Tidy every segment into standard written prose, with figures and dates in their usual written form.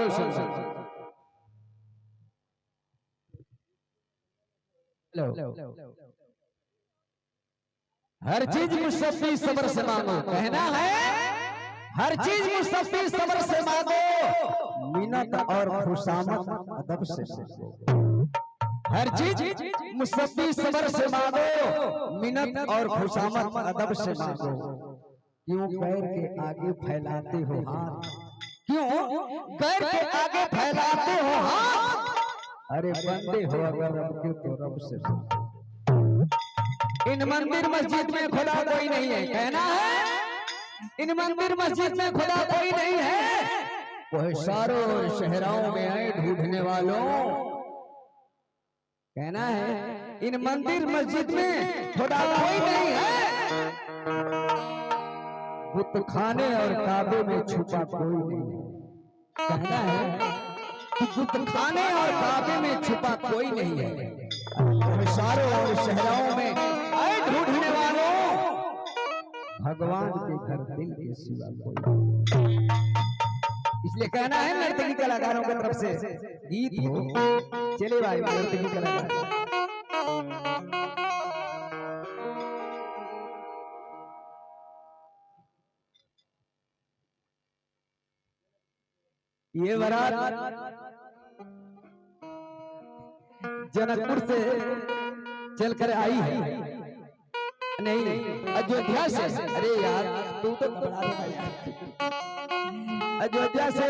बहुत सुंदर। हर चीज मुसफ़्फ़ी सब्र से मांगो, कहना है हर चीज मुसफ़्फ़ी सब्र से मांगो, मिन्नत और खुशामद अदब से मांगो। हर चीज मुसफ़्फ़ी सब्र से मांगो, मिन्नत और खुशामद अदब से मांगो। क्यों गैर के आगे फैलाते हो हाथ, क्यों गैर के आगे फैलाते हो हाथ, अरे बंदे हो अगर रब के तो रब से मांगो। इन मंदिर मस्जिद में खुदा कोई नहीं है, कहना है इन मंदिर मस्जिद में खुदा कोई नहीं है, वह सारों शहरों में आए ढूंढने वालों, कहना है इन मंदिर मस्जिद में खुदा कोई नहीं है, बुत खाने और काबे में छुपा कोई नहीं है, कहना है बुत खाने और काबे में छुपा कोई नहीं है, सारों और शहरों में आए ढूंढने वालों, भगवान के घर दिल के सिवा कोई। इसलिए कहना है नर्तकी कलाकारों की तरफ से गीत हो, चले भाई नर्तकी कलाकार। ये बारात जनकपुर से चलकर आई है, नहीं अयोध्या से। अरे यार तू तो घबरा रहा है, अयोध्या से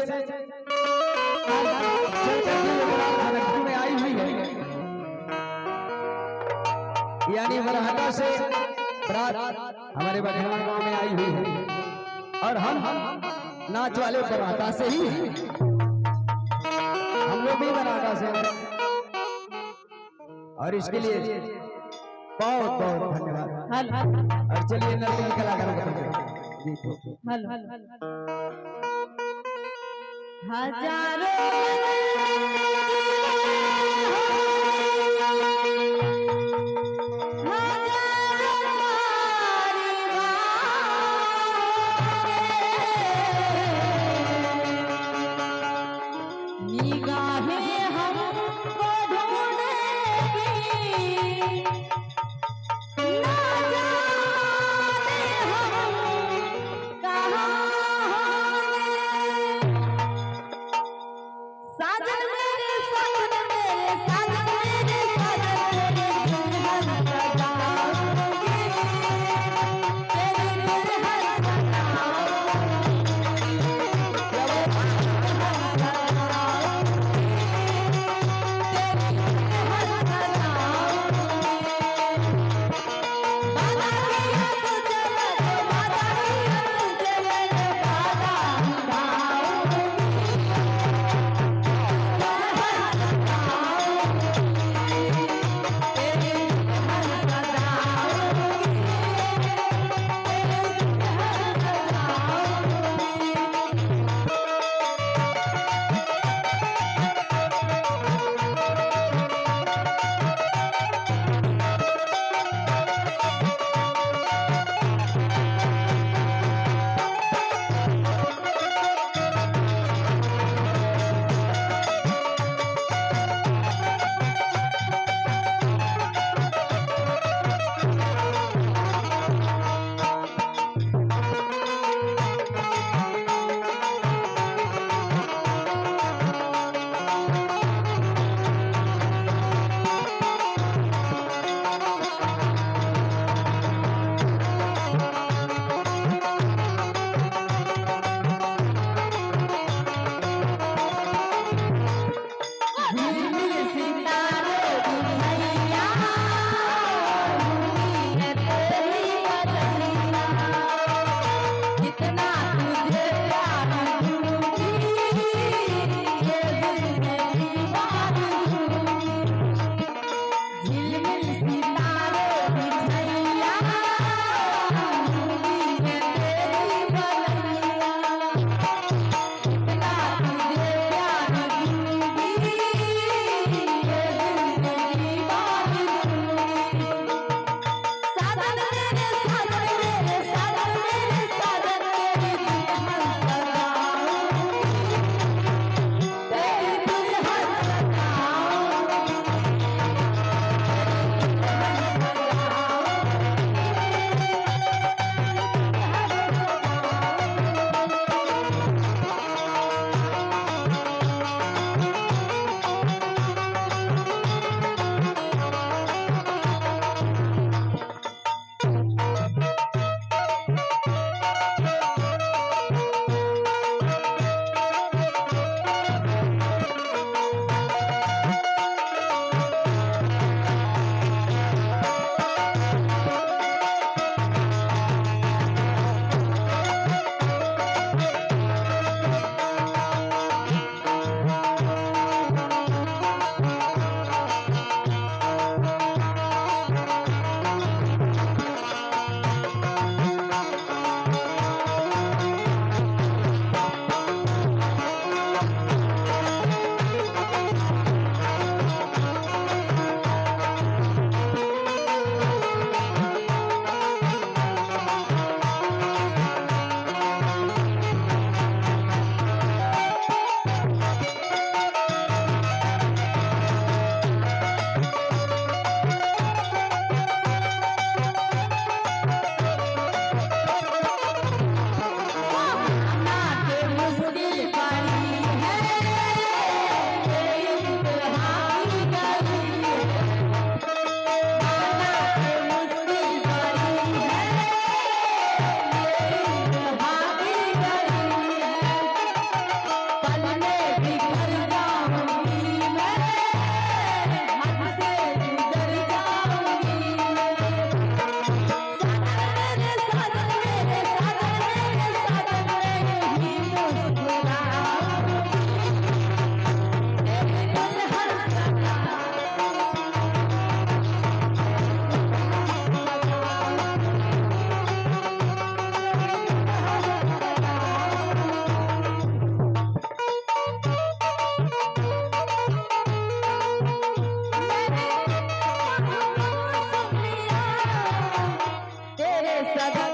जनकपुर में आई हुई है, यानी बरहाटा से बारात हमारे बघेलवान गांव में आई हुई है, और हम नाच वाले बरहाटा से ही हैं, हम लोग भी बरहाटा से, और इसके लिए बहुत बहुत धन्यवाद। और चलिए नर्तकी कलाकारों का गीत हो। हजारों साजन मेरे सदा